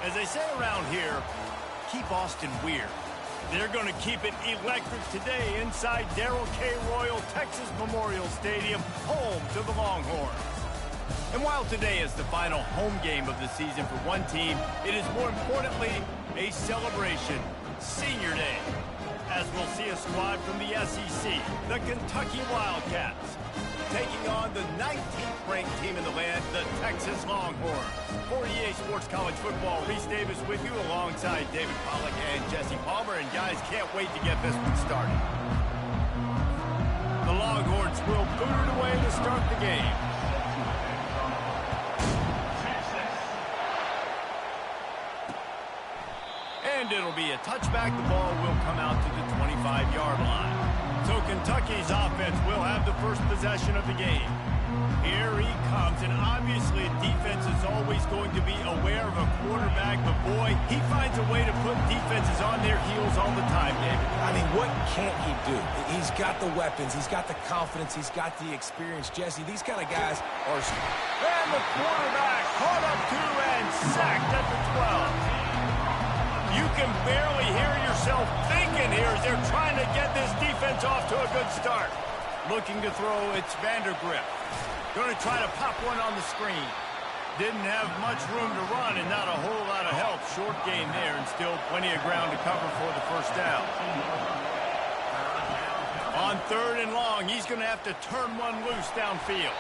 As they say around here, keep Austin weird. They're going to keep it electric today inside Darrell K. Royal Texas Memorial Stadium, home to the Longhorns. And while today is the final home game of the season for one team, it is more importantly a celebration, Senior Day, as we'll see a squad from the SEC, the Kentucky Wildcats, taking on the 19th ranked team in the land, the Texas Longhorns. For EA Sports College Football, Reese Davis with you alongside David Pollack and Jesse Palmer. And guys, can't wait to get this one started. The Longhorns will boot it away to start the game. And it'll be a touchback. The ball will come out to the 25-yard line. So Kentucky's offense will have the first possession of the game. Here he comes, and obviously defense is always going to be aware of a quarterback, but boy, he finds a way to put defenses on their heels all the time, David. I mean, what can't he do? He's got the weapons, he's got the confidence, he's got the experience. Jesse, these kind of guys are... And the quarterback caught up to and sacked at the 12. You can barely hear yourself thinking here as they're trying to get this defense off to a good start. Looking to throw, it's Vandergrift. Going to try to pop one on the screen. Didn't have much room to run and not a whole lot of help. Short gain there and still plenty of ground to cover for the first down. On 3rd and long, he's going to have to turn one loose downfield.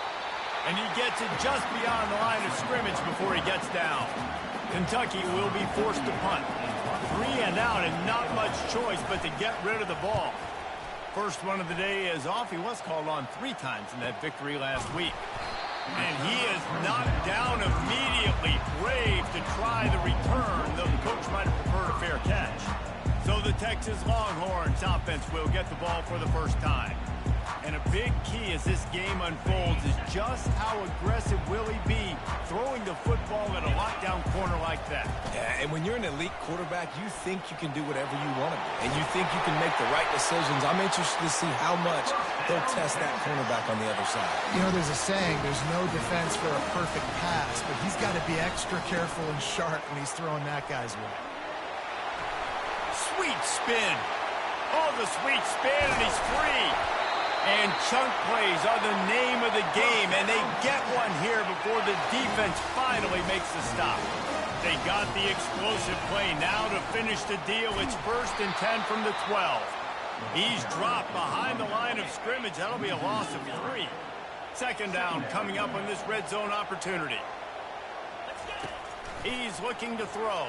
And he gets it just beyond the line of scrimmage before he gets down. Kentucky will be forced to punt. 3 and out and not much choice but to get rid of the ball. First one of the day is off. He was called on 3 times in that victory last week. And he is knocked down immediately. Brave to try the return, though the coach might have preferred a fair catch. So the Texas Longhorns offense will get the ball for the first time. And a big key as this game unfolds is just how aggressive will he be throwing the football at a lockdown corner like that. Yeah, and when you're an elite quarterback, you think you can do whatever you want to do. And you think you can make the right decisions. I'm interested to see how much they'll test that cornerback on the other side. You know, there's a saying, there's no defense for a perfect pass, but he's got to be extra careful and sharp when he's throwing that guy's way. Sweet spin. Oh, the sweet spin, and he's free. And chunk plays are the name of the game, and they get one here before the defense finally makes the stop. They got the explosive play. Now to finish the deal, it's 1st and 10 from the 12. He's dropped behind the line of scrimmage. That'll be a loss of 3. 2nd down coming up on this red zone opportunity. He's looking to throw.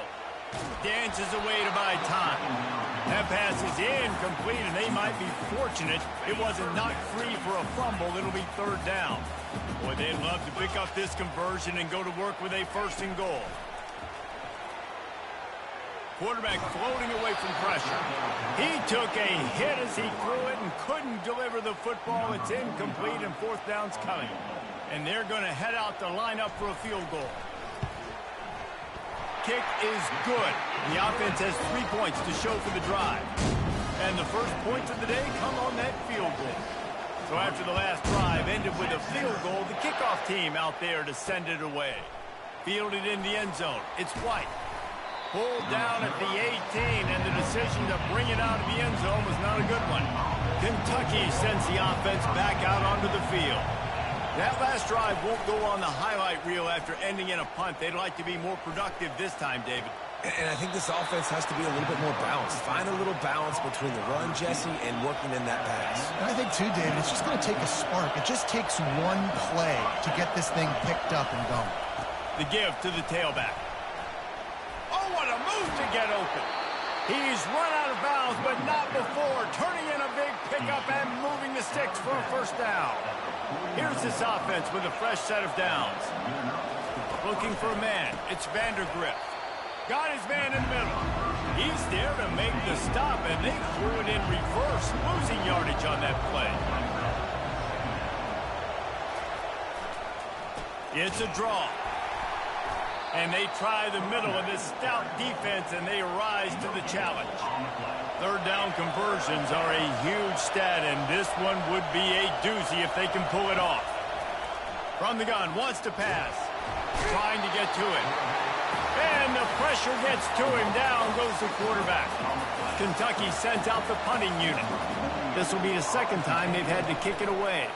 Dances away to buy time. That pass is incomplete, and they might be fortunate it wasn't knocked free for a fumble. It'll be 3rd down. Boy, they'd love to pick up this conversion and go to work with a 1st and goal. Quarterback floating away from pressure. He took a hit as he threw it and couldn't deliver the football. It's incomplete, and 4th down's coming. And they're going to head out to line up for a field goal. Kick is good. The offense has 3 points to show for the drive. And the first points of the day come on that field goal. So after the last drive ended with a field goal, the kickoff team out there to send it away. Fielded in the end zone. It's White. Pulled down at the 18, and the decision to bring it out of the end zone was not a good one. Kentucky sends the offense back out onto the field. That last drive won't go on the highlight reel after ending in a punt. They'd like to be more productive this time, David. And I think this offense has to be a little bit more balanced. Find a little balance between the run, Jesse, and working in that pass. And I think, too, David, it's just going to take a spark. It just takes one play to get this thing picked up and going. The give to the tailback. Oh, what a move to get open. He's run out of bounds, but not before. Turning in a big pickup and moving the sticks for a 1st down. Here's this offense with a fresh set of downs. Looking for a man. It's Vandergrift. Got his man in the middle. He's there to make the stop, and they threw it in reverse, losing yardage on that play. It's a draw. And they try the middle of this stout defense, and they rise to the challenge. 3rd down conversions are a huge stat, and this one would be a doozy if they can pull it off. From the gun, wants to pass. Trying to get to it. And the pressure gets to him. Down goes the quarterback. Kentucky sends out the punting unit. This will be the second time they've had to kick it away.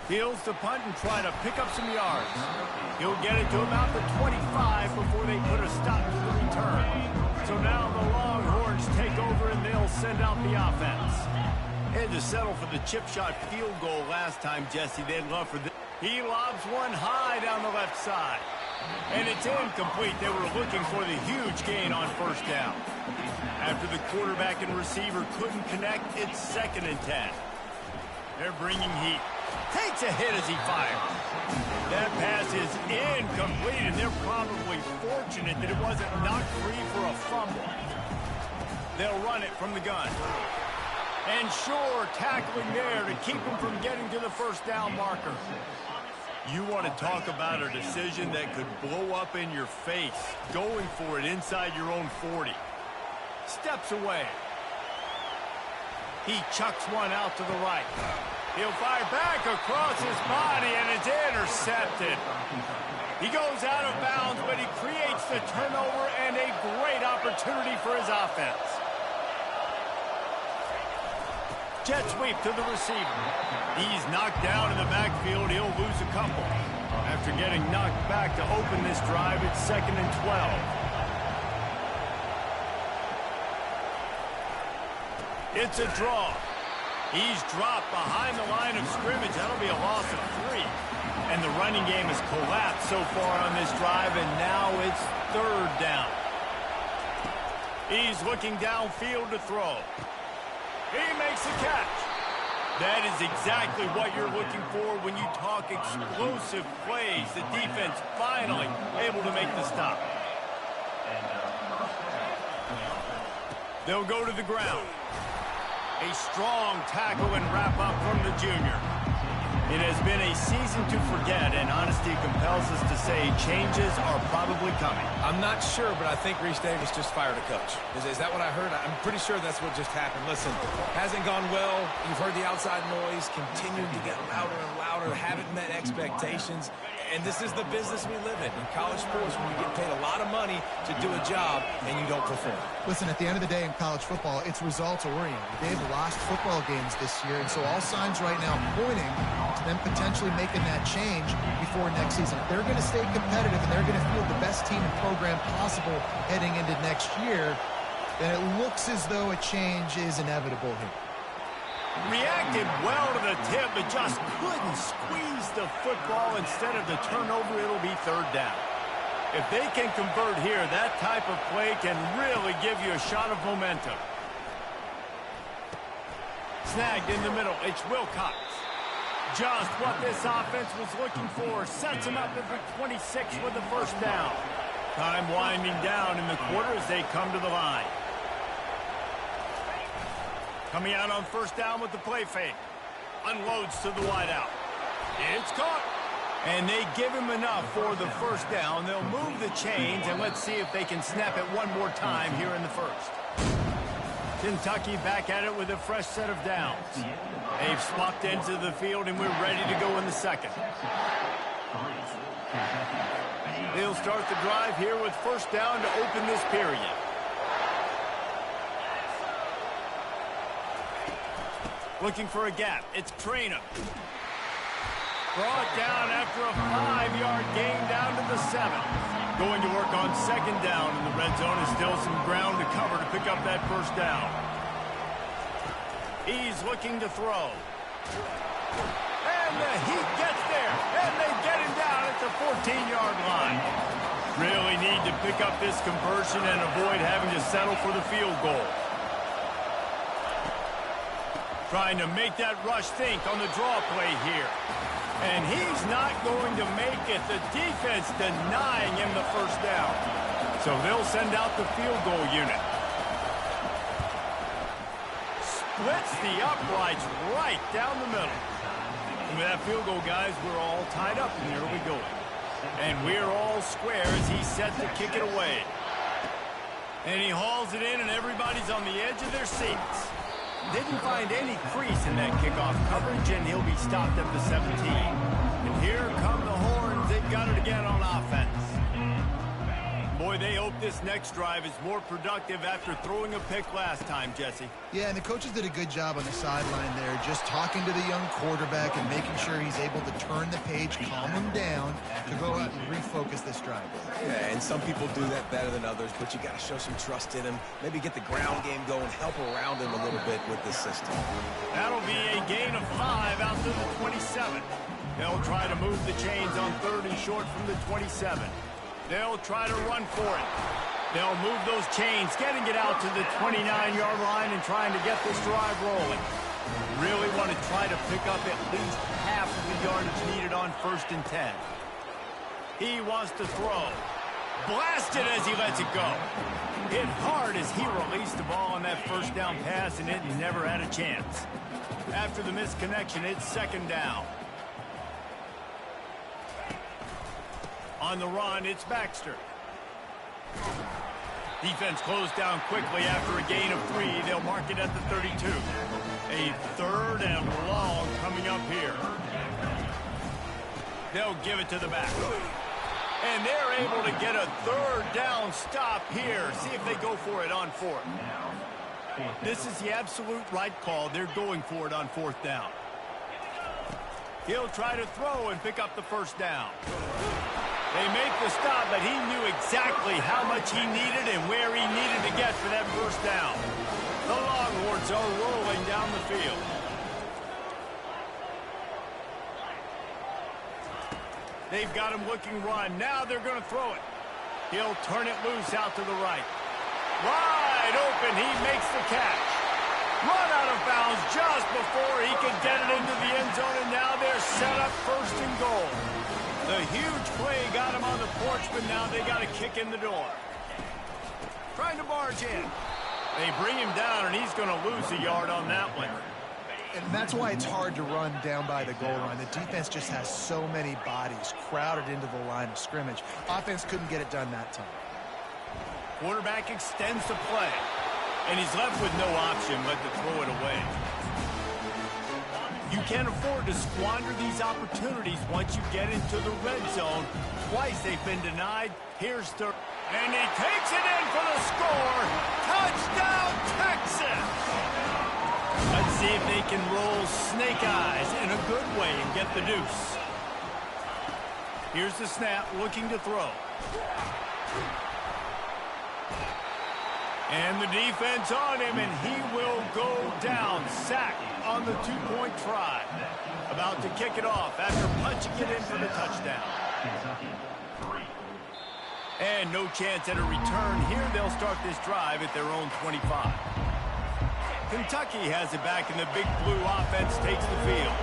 Fields to punt and try to pick up some yards. He'll get it to about the 25 before they put a stop to the return. So now the Longhorns take over and they'll send out the offense. Had to settle for the chip shot field goal last time, Jesse. They'd love for this. He lobs one high down the left side. And it's incomplete. They were looking for the huge gain on first down. After the quarterback and receiver couldn't connect, it's 2nd and 10. They're bringing heat. Takes a hit as he fires. That pass is incomplete, and they're probably fortunate that it wasn't knocked free for a fumble. They'll run it from the gun. And sure, tackling there to keep him from getting to the first down marker. You want to talk about a decision that could blow up in your face, going for it inside your own 40. Steps away. He chucks one out to the right. He'll fire back across his body, and it's intercepted. He goes out of bounds, but he creates the turnover and a great opportunity for his offense. Jet sweep to the receiver. He's knocked down in the backfield. He'll lose a couple. After getting knocked back to open this drive, it's 2nd and 12. It's a draw. He's dropped behind the line of scrimmage. That'll be a loss of 3. And the running game has collapsed so far on this drive, and now it's 3rd down. He's looking downfield to throw. He makes the catch. That is exactly what you're looking for when you talk explosive plays. The defense finally able to make the stop. They'll go to the ground. A strong tackle and wrap up from the junior. It has been a season to forget, and honesty compels us to say changes are probably coming. I'm not sure, but I think Reese Davis just fired a coach. Is that what I heard? I'm pretty sure that's what just happened. Listen, hasn't gone well. You've heard the outside noise, continuing to get louder and louder, haven't met expectations. And this is the business we live in college sports, when you get paid a lot of money to do a job and you don't perform. Listen, at the end of the day in college football, it's results-oriented. They've lost football games this year, and so all signs right now pointing to them potentially making that change before next season. If they're going to stay competitive and they're going to field the best team and program possible heading into next year, then it looks as though a change is inevitable here. Reacted well to the tip, but just couldn't squeeze the football. Instead of the turnover, it'll be 3rd down. If they can convert here, that type of play can really give you a shot of momentum. Snagged in the middle. It's Wilcox. Just what this offense was looking for. Sets him up at the 26 with the first down. Time winding down in the quarter as they come to the line. Coming out on first down with the play fake. Unloads to the wideout. It's caught. And they give him enough for the first down. They'll move the chains, and let's see if they can snap it one more time here in the first. Kentucky back at it with a fresh set of downs. They've swapped ends of the field, and we're ready to go in the second. They'll start the drive here with first down to open this period. Looking for a gap. It's Traynor. Brought down after a 5-yard gain down to the 7. Going to work on second down, and the red zone is still some ground to cover to pick up that first down. He's looking to throw. And the heat gets there, and they get him down at the 14-yard line. Really need to pick up this conversion and avoid having to settle for the field goal. Trying to make that rush think on the draw play here. And he's not going to make it. The defense denying him the first down. So they'll send out the field goal unit. Splits the uprights right down the middle. And with that field goal, guys, we're all tied up in the early going. And we're all square as he's set to kick it away. And he hauls it in, and everybody's on the edge of their seats. Didn't find any crease in that kickoff coverage, and he'll be stopped at the 17. And here come the horns. They've got it again on offense. Boy, they hope this next drive is more productive after throwing a pick last time, Jesse. Yeah, and the coaches did a good job on the sideline there, just talking to the young quarterback and making sure he's able to turn the page, calm him down to go out and refocus this drive. Yeah, and some people do that better than others, but you got to show some trust in him. Maybe get the ground game going, help around him a little bit with this system. That'll be a gain of 5 out to the 27. They'll try to move the chains on 3rd and short from the 27. They'll try to run for it. They'll move those chains, getting it out to the 29-yard line and trying to get this drive rolling. Really want to try to pick up at least half of the yardage needed on 1st and 10. He wants to throw. Blasted as he lets it go. Hit hard as he released the ball on that 1st down pass, and it never had a chance. After the misconnection, it's 2nd down. On the run, it's Baxter. Defense closed down quickly after a gain of 3. They'll mark it at the 32. A 3rd and long coming up here. They'll give it to the back. And they're able to get a 3rd down stop here. See if they go for it on 4th. This is the absolute right call. They're going for it on 4th down. He'll try to throw and pick up the 1st down. They make the stop, but he knew exactly how much he needed and where he needed to get for that 1st down. The Longhorns are rolling down the field. They've got him looking run. Now they're going to throw it. He'll turn it loose out to the right. Wide open. He makes the catch. Run out of bounds just before he could get it into the end zone, and now they're set up 1st and goal. The huge play got him on the porch, but now they got a kick in the door. Trying to barge in. They bring him down, and he's going to lose a yard on that one. And that's why it's hard to run down by the goal line. The defense just has so many bodies crowded into the line of scrimmage. Offense couldn't get it done that time. Quarterback extends the play, and he's left with no option but to throw it away. You can't afford to squander these opportunities once you get into the red zone. Twice they've been denied. Here's third. And he takes it in for the score. Touchdown, Texas! Let's see if they can roll snake eyes in a good way and get the deuce. Here's the snap, looking to throw. And the defense on him, and he will go down. Sacked on the 2-point try. About to kick it off after punching it in for the touchdown. And no chance at a return. Here they'll start this drive at their own 25. Kentucky has it back, and the big blue offense takes the field.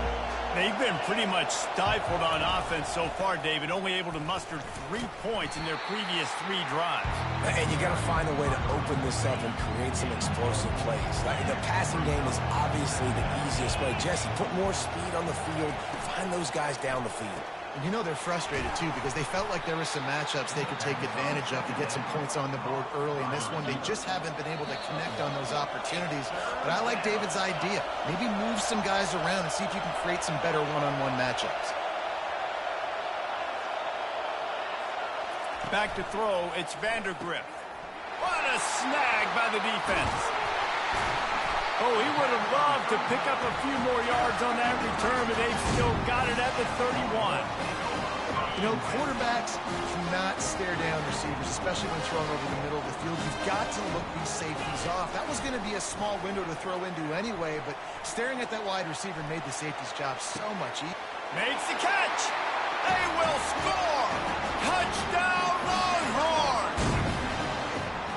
They've been pretty much stifled on offense so far, David, only able to muster 3 points in their previous 3 drives. And you got to find a way to open this up and create some explosive plays. Like, the passing game is obviously the easiest way. Jesse, put more speed on the field, find those guys down the field. And you know they're frustrated, too, because they felt like there were some matchups they could take advantage of to get some points on the board early. In this one, they just haven't been able to connect on those opportunities. But I like David's idea. Maybe move some guys around and see if you can create some better one-on-one matchups. Back to throw, it's Vandergrift. What a snag by the defense. Oh, he would have loved to pick up a few more yards on that return, but they've still got it at the 31. You know, quarterbacks cannot stare down receivers, especially when thrown over the middle of the field. You've got to look these safeties off. That was going to be a small window to throw into anyway, but staring at that wide receiver made the safety's job so much easier. Makes the catch. They will score. Touchdown, Longhorns.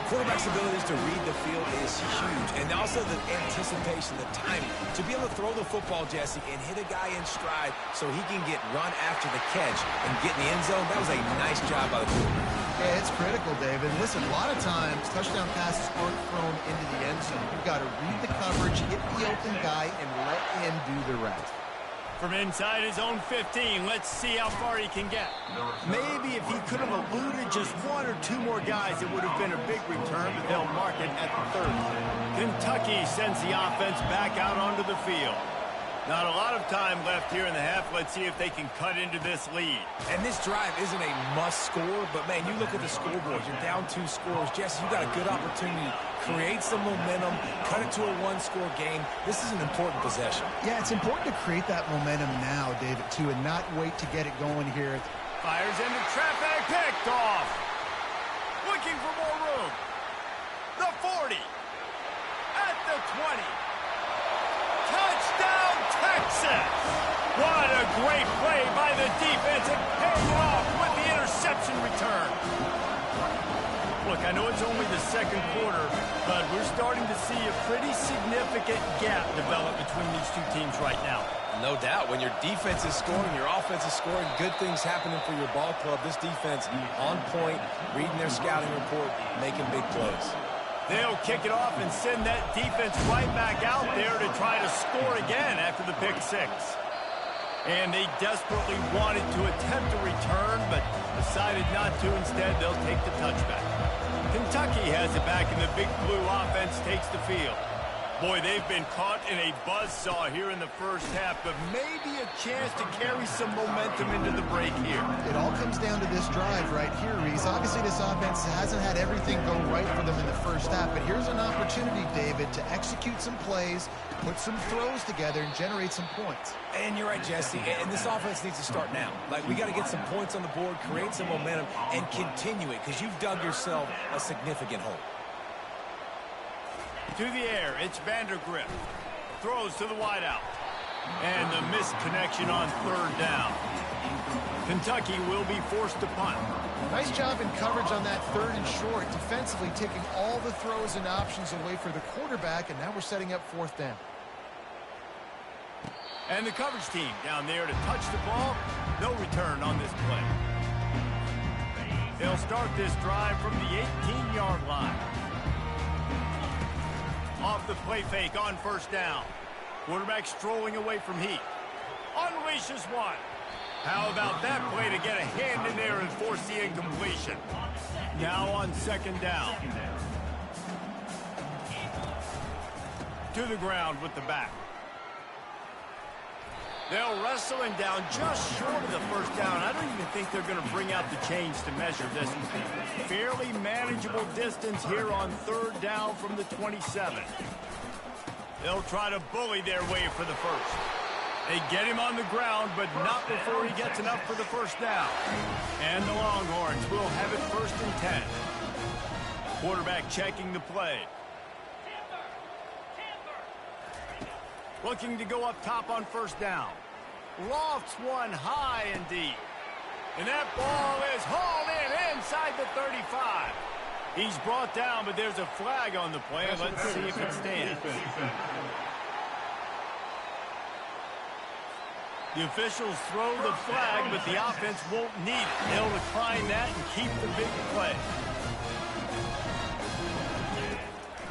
Quarterback's abilities to read the field is huge, and also the anticipation, the timing. To be able to throw the football, Jesse, and hit a guy in stride so he can get run after the catch and get in the end zone, that was a nice job by the quarterback. Yeah, it's critical, David. Listen, a lot of times, touchdown passes aren't thrown into the end zone. You've got to read the coverage, hit the open guy, and let him do the rest. From inside his own 15, let's see how far he can get. Maybe if he could have eluded just 1 or 2 more guys, it would have been a big return, but they'll mark it at the 30. Kentucky sends the offense back out onto the field. Not a lot of time left here in the half. Let's see if they can cut into this lead. And this drive isn't a must score, but, man, you look at the scoreboard. You're down 2 scores. Jesse, you got a good opportunity to create some momentum, cut it to a 1-score game. This is an important possession. Yeah, it's important to create that momentum now, David, too, and not wait to get it going here. Fires into traffic, picked off. Looking for more room. The 40. At the 20. Touchdown, Texas! What a great play by the defense and paying it off with the interception return. Look, I know it's only the second quarter, but we're starting to see a pretty significant gap develop between these two teams right now. No doubt. When your defense is scoring, your offense is scoring, good things happening for your ball club. This defense on point, reading their scouting report, making big plays. They'll kick it off and send that defense right back out there to try to score again after the pick 6. And they desperately wanted to attempt a return, but decided not to. Instead, they'll take the touchback. Kentucky has it back, and the Big Blue offense takes the field. Boy, they've been caught in a buzzsaw here in the first half, but maybe a chance to carry some momentum into the break here. It all comes down to this drive right here, Reese. Obviously, this offense hasn't had everything go right for them in the first half, but here's an opportunity, David, to execute some plays, put some throws together, and generate some points. And you're right, Jesse, and this offense needs to start now. Like, we got to get some points on the board, create some momentum, and continue it, because you've dug yourself a significant hole. To the air, it's Vandergrift. Throws to the wideout. And the missed connection on 3rd down. Kentucky will be forced to punt. Nice job in coverage on that 3rd and short, defensively taking all the throws and options away for the quarterback, and now we're setting up 4th down. And the coverage team down there to touch the ball. No return on this play. They'll start this drive from the 18-yard line. Off the play fake on 1st down. Quarterback strolling away from heat. Unleashes one. How about that play to get a hand in there and force the incompletion? Now on 2nd down. To the ground with the back. They'll wrestle him down just short of the 1st down. I don't even think they're going to bring out the chains to measure this. Fairly manageable distance here on 3rd down from the 27. They'll try to bully their way for the 1st. They get him on the ground, but not before he gets enough for the 1st down. And the Longhorns will have it 1st and 10. Quarterback checking the play. Looking to go up top on 1st down. Lofts one high and deep. And that ball is hauled in inside the 35. He's brought down, but there's a flag on the play. Let's see if it stands. The officials throw the flag, but the offense won't need it. They'll decline that and keep the big play.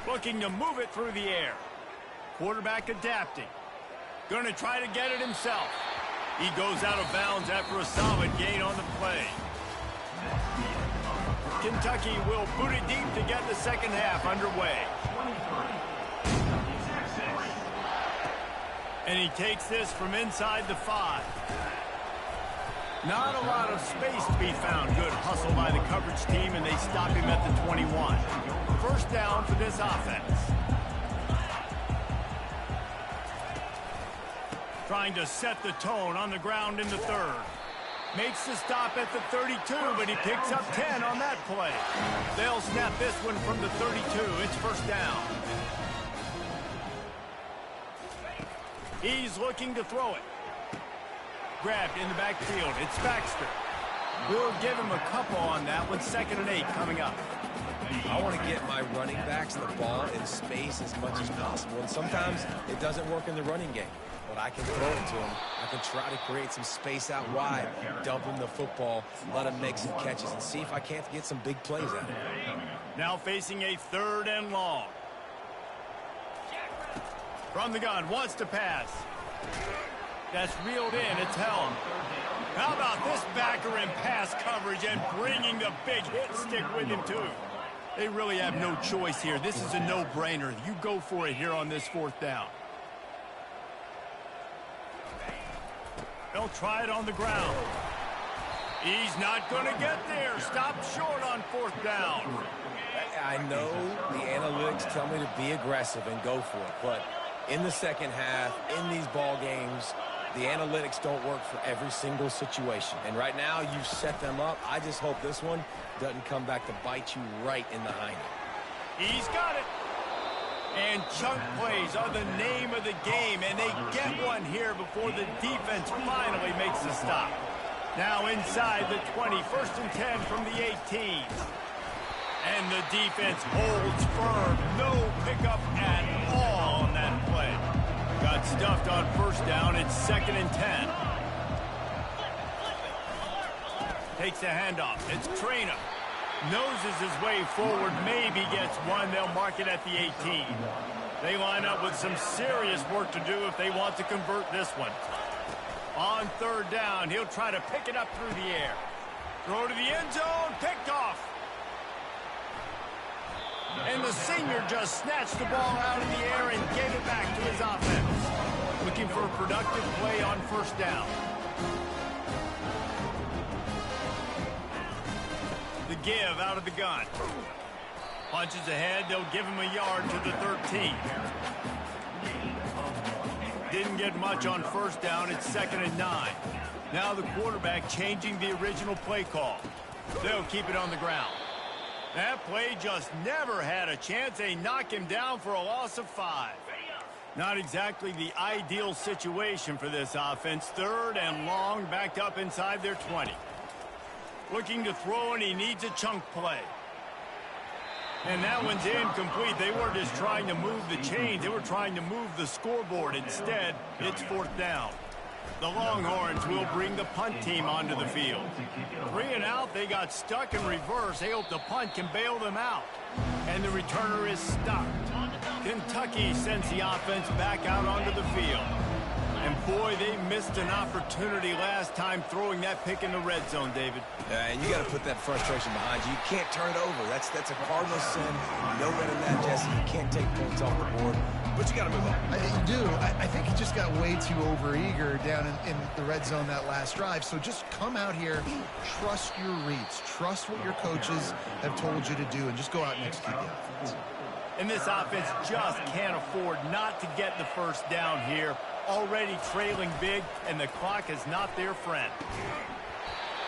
Looking to move it through the air. Quarterback adapting. Going to try to get it himself. He goes out of bounds after a solid gain on the play. Kentucky will boot it deep to get the 2nd half underway. And he takes this from inside the 5. Not a lot of space to be found. Good hustle by the coverage team, and they stop him at the 21. 1st down for this offense. Trying to set the tone on the ground in the 3rd. Makes the stop at the 32, but he picks up 10 on that play. They'll snap this one from the 32. It's 1st down. He's looking to throw it. Grabbed in the backfield. It's Baxter. We'll give him a couple on that one. 2nd and 8 coming up. I want to get my running backs the ball in space as much as possible. And sometimes it doesn't work in the running game. But I can throw it to him. I can try to create some space out wide, dump him the football, let him make some catches, and see if I can't get some big plays out of him. Now facing a 3rd and long. From the gun, wants to pass. That's reeled in. It's held. How about this backer in pass coverage and bringing the big hit stick with him, too? They really have no choice here. This is a no-brainer. You go for it here on this 4th down. They'll try it on the ground. He's not going to get there. Stop short on 4th down. I know the analytics tell me to be aggressive and go for it, but in the second half, in these ball games, the analytics don't work for every single situation. And right now, you've set them up. I just hope this one doesn't come back to bite you right in the hiney. He's got it. And chunk plays are the name of the game, and they get one here before the defense finally makes the stop. Now inside the 20, 1st and 10 from the 18. And the defense holds firm. No pickup at all on that play. Got stuffed on 1st down. It's 2nd and 10. Takes a handoff. It's Traina. Noses his way forward. Maybe gets one. They'll mark it at the 18. They line up with some serious work to do if they want to convert this one. On 3rd down, he'll try to pick it up through the air. Throw to the end zone. Picked off. And the senior just snatched the ball out of the air and gave it back to his offense. Looking for a productive play on 1st down. The give out of the gun. Punches ahead. They'll give him a yard to the 13. Didn't get much on 1st down. It's 2nd and 9. Now the quarterback changing the original play call. They'll keep it on the ground. That play just never had a chance. They knock him down for a loss of 5. Not exactly the ideal situation for this offense. 3rd and long, backed up inside their 20. Looking to throw, and he needs a chunk play. And that one's incomplete. They weren't just trying to move the chains. They were trying to move the scoreboard. Instead, it's 4th down. The Longhorns will bring the punt team onto the field. 3 and out, they got stuck in reverse. They hope the punt can bail them out. And the returner is stopped. Kentucky sends the offense back out onto the field. And boy, they missed an opportunity last time throwing that pick in the red zone, David. And you got to put that frustration behind you. You can't turn it over. That's a cardinal sin. No better than that, Jesse. You can't take points off the board. But you got to move on. You do. I think he just got way too overeager down in the red zone that last drive. So just come out here, trust your reads, trust what your coaches have told you to do, and just go out and execute the offense. And this offense just can't afford not to get the 1st down here. Already trailing big, and the clock is not their friend.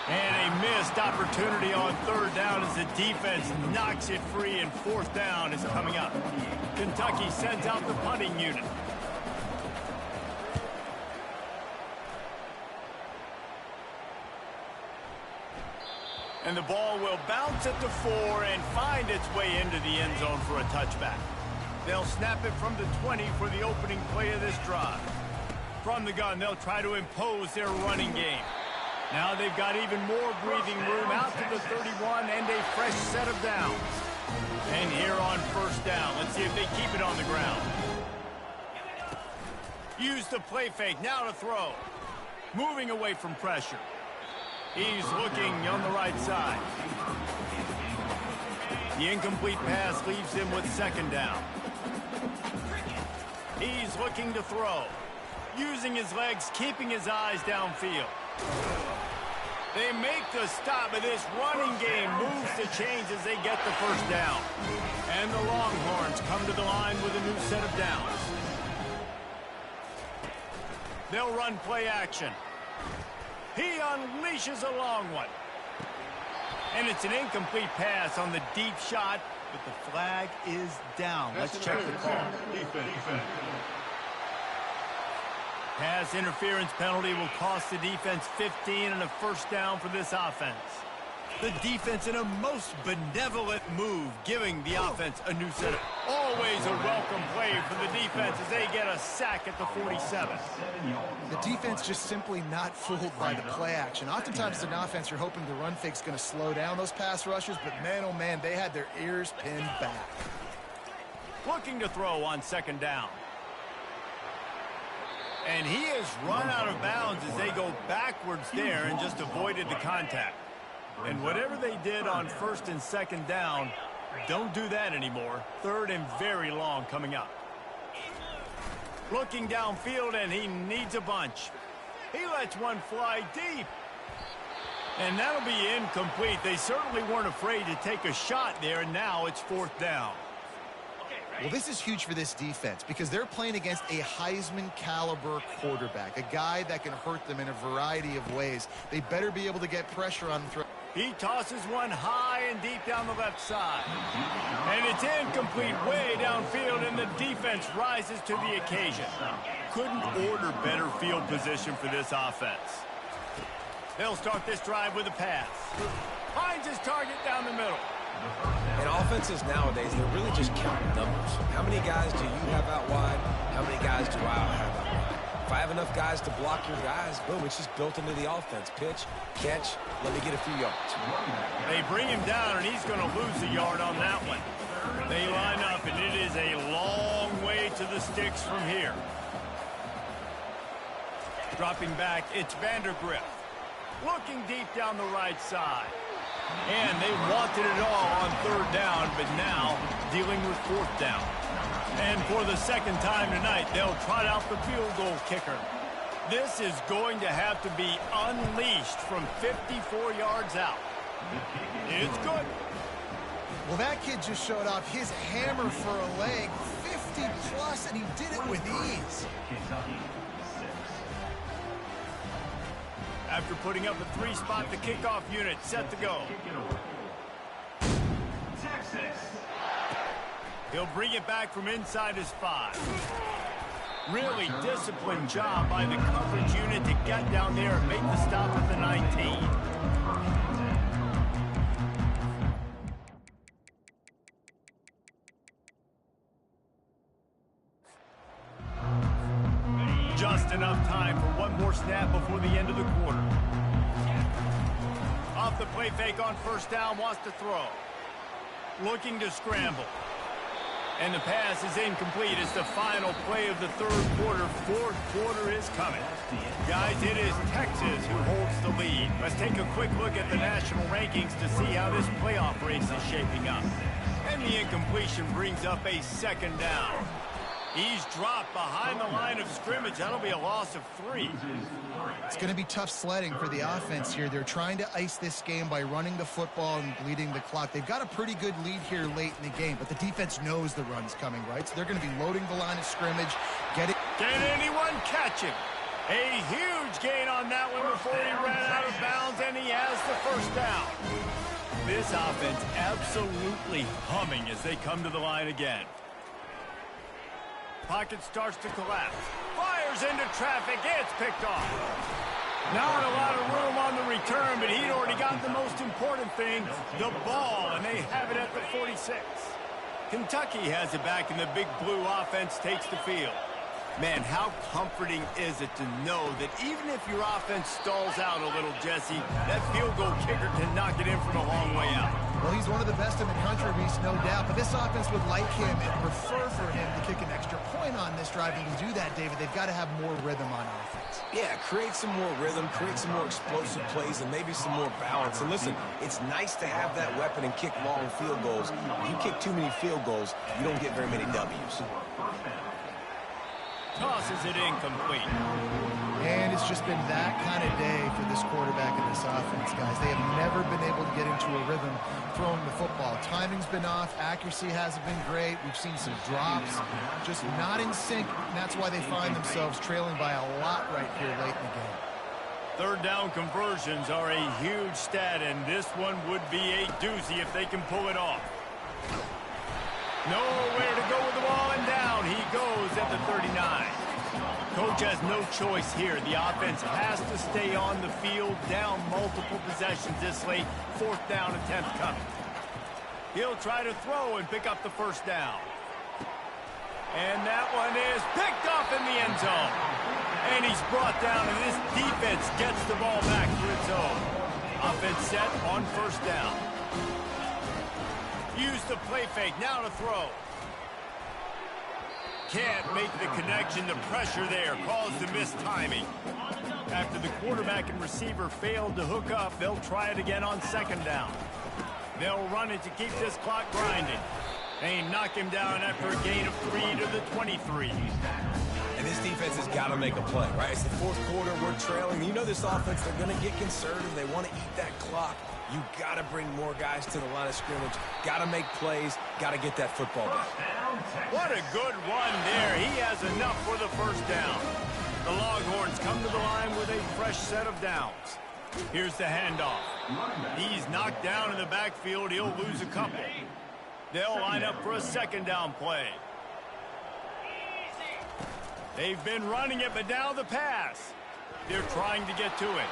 And a missed opportunity on 3rd down as the defense knocks it free, and 4th down is coming up. Kentucky sends out the punting unit. And the ball will bounce at the 4 and find its way into the end zone for a touchback. They'll snap it from the 20 for the opening play of this drive. From the gun, they'll try to impose their running game. Now they've got even more breathing room out to the 31 and a fresh set of downs. And here on 1st down, let's see if they keep it on the ground. Use the play fake, now to throw. Moving away from pressure. He's looking on the right side. The incomplete pass leaves him with 2nd down. He's looking to throw. Using his legs, keeping his eyes downfield. They make the stop, but this running game moves the chains as they get the 1st down. And the Longhorns come to the line with a new set of downs. They'll run play action. He unleashes a long one. And it's an incomplete pass on the deep shot, but the flag is down. Let's check the call. Pass interference penalty will cost the defense 15 and a 1st down for this offense. The defense in a most benevolent move, giving the offense a new set of... Always a welcome play for the defense as they get a sack at the 47. The defense just simply not fooled by the play action. Oftentimes as an offense, you're hoping the run fake's going to slow down those pass rushers, but man, oh man, they had their ears pinned back. Looking to throw on 2nd down. And he has run out of bounds as they go backwards there and just avoided the contact. And whatever they did on 1st and 2nd down, don't do that anymore. 3rd and very long coming up. Looking downfield, and he needs a bunch. He lets one fly deep. And that'll be incomplete. They certainly weren't afraid to take a shot there, and now it's 4th down. Well, this is huge for this defense because they're playing against a Heisman caliber quarterback, a guy that can hurt them in a variety of ways. They better be able to get pressure on him. He tosses one high and deep down the left side. And it's incomplete way downfield, and the defense rises to the occasion. Couldn't order better field position for this offense. They'll start this drive with a pass. Finds his target down the middle. And offenses nowadays, they're really just counting numbers. How many guys do you have out wide? How many guys do I have out wide? If I have enough guys to block your guys, boom, it's just built into the offense. Pitch, catch, let me get a few yards. They bring him down, and he's going to lose a yard on that one. They line up, and it is a long way to the sticks from here. Dropping back, it's Vandergrift. Looking deep down the right side. And they wanted it all on 3rd down, but now dealing with 4th down. And for the second time tonight, they'll trot out the field goal kicker. This is going to have to be unleashed from 54 yards out. It's good. Well, that kid just showed off his hammer for a leg, 50-plus, and he did it with ease. After putting up a 3-spot, the kickoff unit set to go. Texas. He'll bring it back from inside his 5. Really disciplined job by the coverage unit to get down there and make the stop at the 19. Just enough time for one more snap before the end of the quarter. Off the play fake on 1st down, wants to throw. Looking to scramble. And the pass is incomplete. It's the final play of the 3rd quarter. 4th quarter is coming. Guys, it is Texas who holds the lead. Let's take a quick look at the national rankings to see how this playoff race is shaping up. And the incompletion brings up a 2nd down. He's dropped behind the line of scrimmage. That'll be a loss of 3. It's going to be tough sledding for the offense here. They're trying to ice this game by running the football and bleeding the clock. They've got a pretty good lead here late in the game, but the defense knows the run's coming, right? So they're going to be loading the line of scrimmage. Can anyone catch him? A huge gain on that one before he ran out of bounds, and he has the 1st down. This offense absolutely humming as they come to the line again. Pocket starts to collapse. Fires into traffic. It's picked off. Not a lot of room on the return, but he'd already got the most important thing, the ball, and they have it at the 46. Kentucky has it back, and the big blue offense takes the field. Man, how comforting is it to know that even if your offense stalls out a little, Jesse, that field goal kicker can knock it in from a long way out. Well, he's one of the best in the country, Reese, no doubt. But this offense would like him and prefer for him to kick an extra point on this drive. And to do that, David, they've got to have more rhythm on offense. Yeah, create some more rhythm, create some more explosive plays, and maybe some more balance. And listen, it's nice to have that weapon and kick long field goals. If you kick too many field goals, you don't get very many W's. Tosses it incomplete. And it's just been that kind of day for this quarterback and this offense, guys. They have never been able to get into a rhythm throwing the football. Timing's been off. Accuracy hasn't been great. We've seen some drops, just not in sync. And that's why they find themselves trailing by a lot right here late in the game. 3rd down conversions are a huge stat, and this one would be a doozy if they can pull it off. Nowhere to go with the ball, and down he goes at the 39. Coach has no choice here. The offense has to stay on the field, down multiple possessions this late. 4th down and 10th coming. He'll try to throw and pick up the 1st down. And that one is picked off in the end zone. And he's brought down, and this defense gets the ball back to its own. Offense set on 1st down. Use the play fake, now to throw. Can't make the connection, the pressure there caused the missed timing. After the quarterback and receiver failed to hook up, they'll try it again on 2nd down. They'll run it to keep this clock grinding. They knock him down after a gain of 3 to the 23. And this defense has got to make a play, right? It's the fourth quarter. We're trailing. You know this offense, they're going to get conservative. They want to eat that clock. You got to bring more guys to the line of scrimmage. Got to make plays. Got to get that football back. What a good run there. He has enough for the first down. The Longhorns come to the line with a fresh set of downs. Here's the handoff. He's knocked down in the backfield. He'll lose a couple. They'll line up for a second down play. They've been running it, but now the pass. They're trying to get to it.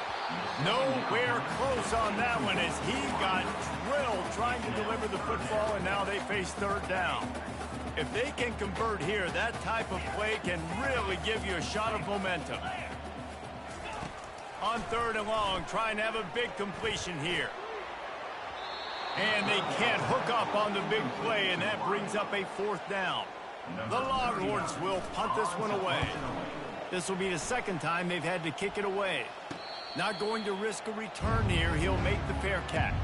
Nowhere close on that one as he got drilled trying to deliver the football, and now they face third down. If they can convert here, that type of play can really give you a shot of momentum. On third and long, trying to have a big completion here. And they can't hook up on the big play, and that brings up a fourth down. The Longhorns will punt this one away. This will be the second time they've had to kick it away. Not going to risk a return here. He'll make the fair catch.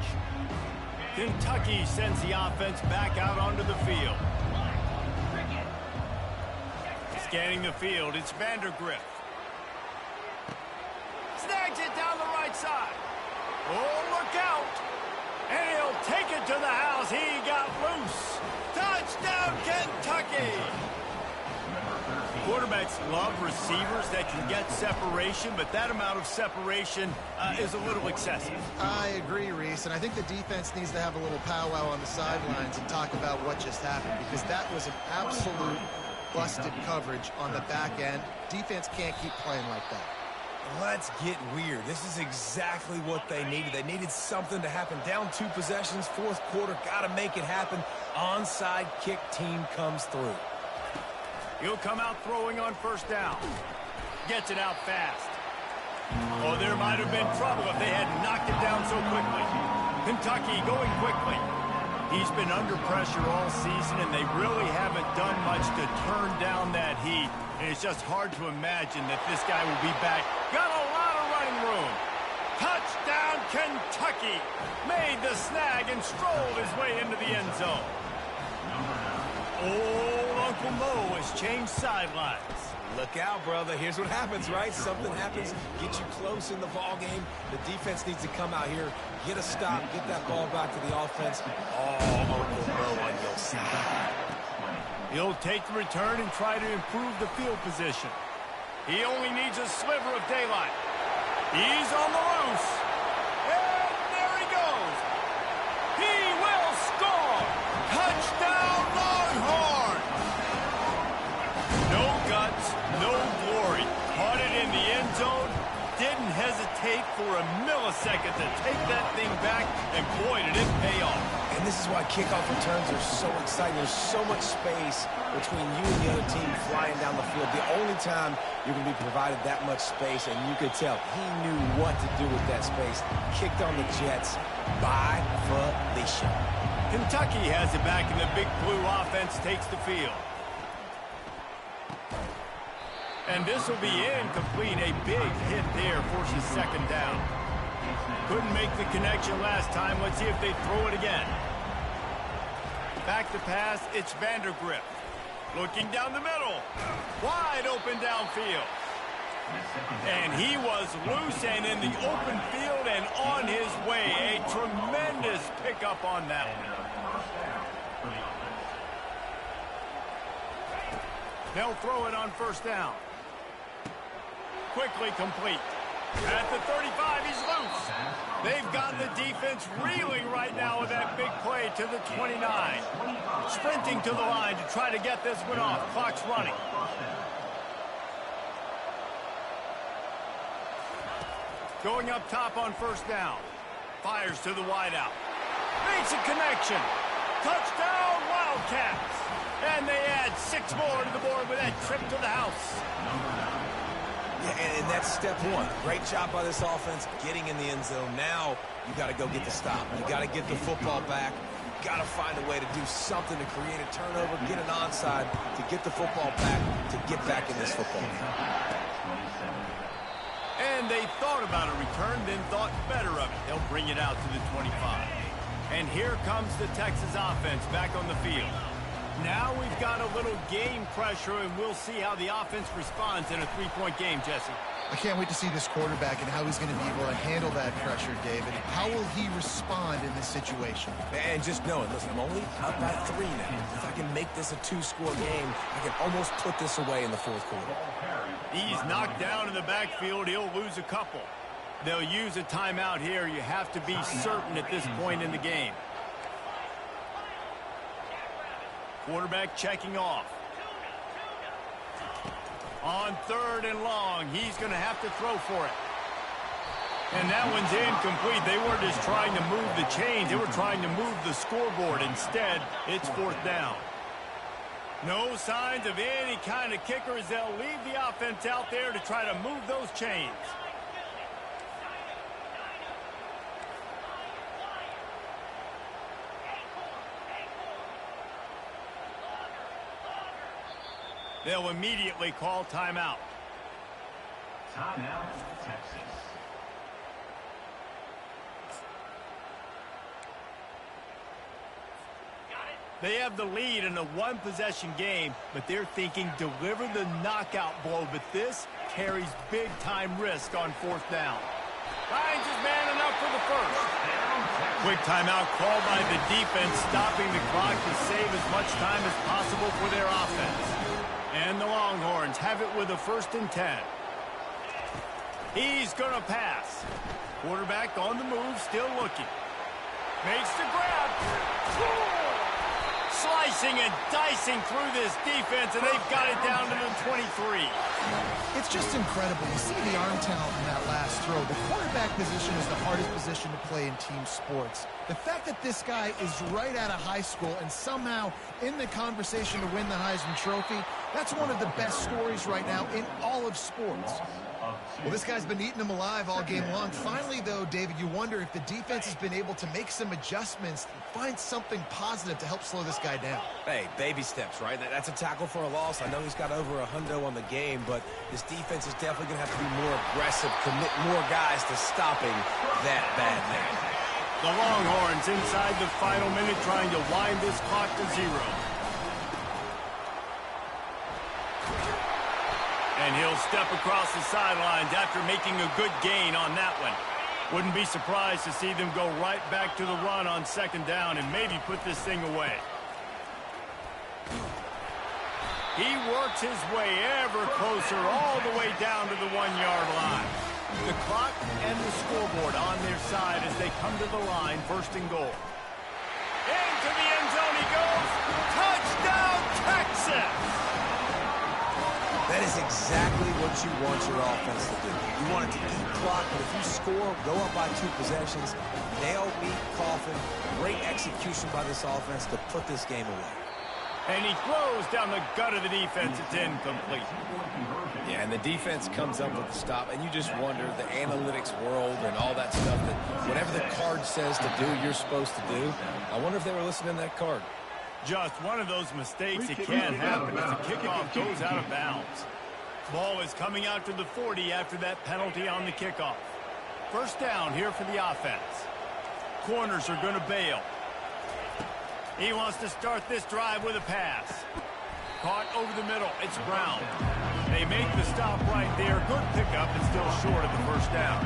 Kentucky sends the offense back out onto the field. Scanning the field, it's Vandergrift. Snags it down the right side. Oh, look out. And he'll take it to the house. He got loose. Touchdown, Kentucky. Quarterbacks love receivers that can get separation, but that amount of separation is a little excessive. I agree, Reese, and I think the defense needs to have a little powwow on the sidelines and talk about what just happened, because that was an absolute busted coverage on the back end. Defense can't keep playing like that. Let's get weird. This is exactly what they needed. They needed something to happen. Down 2 possessions, fourth quarter, got to make it happen. Onside kick team comes through. He'll come out throwing on first down. Gets it out fast. Oh, there might have been trouble if they had knocked it down so quickly. Kentucky going quickly. He's been under pressure all season, and they really haven't done much to turn down that heat. And it's just hard to imagine that this guy will be back. Got a lot of running room. Touchdown, Kentucky. Made the snag and strolled his way into the end zone. Old Uncle Mo has changed sidelines. Look out, brother. Here's what happens, right? Something happens, get you close in the ball game. The defense needs to come out here, get a stop, get that ball back to the offense. Oh, Uncle Mo on your side. He'll take the return and try to improve the field position. He only needs a sliver of daylight. He's on the loose. And there he goes. He will score. Touchdown, Longhorns. No guts, no glory. Caught it in the end zone. Didn't hesitate for a millisecond to take that thing back. And boy, did it pay off. And this is why kickoff returns are so exciting. There's so much space between you and the other team flying down the field. The only time you're going to be provided that much space, and you could tell he knew what to do with that space. Kicked on the Jets by Felicia. Kentucky has it back, and the Big Blue offense takes the field. And this will be incomplete. A big hit there forces second down. Couldn't make the connection last time. Let's see if they throw it again. Back to pass, it's Vandergrift. Looking down the middle. Wide open downfield. And he was loose and in the open field and on his way. A tremendous pickup on that one. They'll throw it on first down. Quickly complete. At the 35, he's loose. They've got the defense reeling right now with that big play to the 29. Sprinting to the line to try to get this one off. Clock's running. Going up top on first down. Fires to the wideout. Makes a connection. Touchdown, Wildcats. And they add 6 more to the board with that trip to the house. Yeah, and that's step one. Great job by this offense getting in the end zone. Now you got to go get the stop. You got to get the football back. Got to find a way to do something to create a turnover, get an onside, to get the football back, to get back in this football game. And they thought about a return, then thought better of it. They'll bring it out to the 25. And here comes the Texas offense back on the field. Now we've got a little game pressure, and we'll see how the offense responds in a three-point game, Jesse. I can't wait to see this quarterback and how he's going to be able to handle that pressure, David. How will he respond in this situation? And just knowing, listen, I'm only up by 3 now. If I can make this a 2-score game, I can almost put this away in the fourth quarter. He's knocked down in the backfield. He'll lose a couple. They'll use a timeout here. You have to be certain at this point in the game. Quarterback checking off. On 3rd and long, he's going to have to throw for it. And that one's incomplete. They weren't just trying to move the chains. They were trying to move the scoreboard. Instead, it's 4th down. No signs of any kind of kicker as they'll leave the offense out there to try to move those chains. They'll immediately call timeout. Timeout, Texas. They have the lead in a one-possession game, but they're thinking deliver the knockout blow, but this carries big-time risk on 4th down. Finds his man enough for the first. Quick timeout called by the defense, stopping the clock to save as much time as possible for their offense. And the Longhorns have it with a 1st and 10. He's going to pass. Quarterback on the move, still looking. Makes the grab. Slicing and dicing through this defense, and they've got it down to the 23. It's just incredible. You see the arm talent in that last throw. The quarterback position is the hardest position to play in team sports. The fact that this guy is right out of high school and somehow in the conversation to win the Heisman Trophy, that's one of the best stories right now in all of sports. Well, this guy's been eating them alive all game long. Finally, though, David, you wonder if the defense has been able to make some adjustments, find something positive to help slow this guy down. Hey, baby steps, right? That's a tackle for a loss. I know he's got over a hundo on the game, but this defense is definitely going to have to be more aggressive, commit more guys to stopping that bad man. The Longhorns inside the final minute trying to wind this clock to 0. And he'll step across the sidelines after making a good gain on that one. Wouldn't be surprised to see them go right back to the run on 2nd down and maybe put this thing away. He works his way ever closer all the way down to the 1-yard line. The clock and the scoreboard on their side as they come to the line, 1st and goal. Into the end zone he goes. Touchdown, Texas! That is exactly what you want your offense to do. You want it to eat clock, but if you score, go up by 2 possessions, nail, meet, coffin, great execution by this offense to put this game away. And he throws down the gut of the defense. It's incomplete. Yeah, and the defense comes up with the stop, and you just wonder, the analytics world and all that stuff, that whatever the card says to do, you're supposed to do. I wonder if they were listening to that card. Just one of those mistakes that can happen as the kickoff goes out of bounds. Ball is coming out to the 40 after that penalty on the kickoff. 1st down here for the offense. Corners are going to bail. He wants to start this drive with a pass. Caught over the middle. It's Brown. They make the stop right there. Good pickup and still short of the 1st down.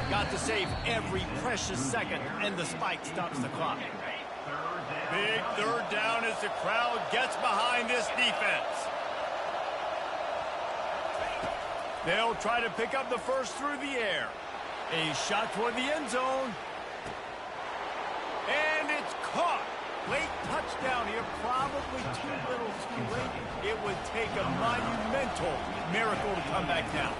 Got to save every precious second, and the spike stops the clock. Big 3rd down as the crowd gets behind this defense. They'll try to pick up the first through the air. A shot toward the end zone. And it's caught. Late touchdown here, probably too little too late. It would take a monumental miracle to come back down.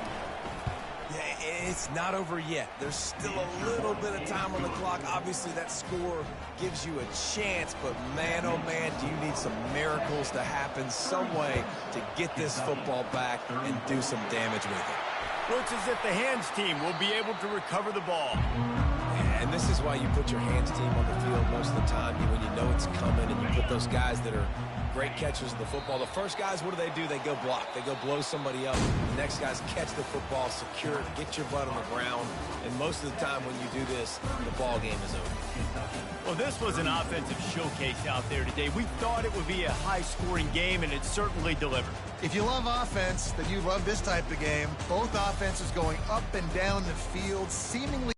Yeah, it's not over yet. There's still a little bit of time on the clock. Obviously, that score gives you a chance, but man, oh man, do you need some miracles to happen some way to get this football back and do some damage with it. Looks as if the hands team will be able to recover the ball. And this is why you put your hands team on the field most of the time, when you know it's coming, and you put those guys that are great catchers of the football. The first guys, what do? They go block. They go blow somebody up. The next guys catch the football, secure it, get your butt on the ground. And most of the time when you do this, the ball game is over. Well, this was an offensive showcase out there today. We thought it would be a high-scoring game, and it certainly delivered. If you love offense, then you love this type of game. Both offenses going up and down the field, seemingly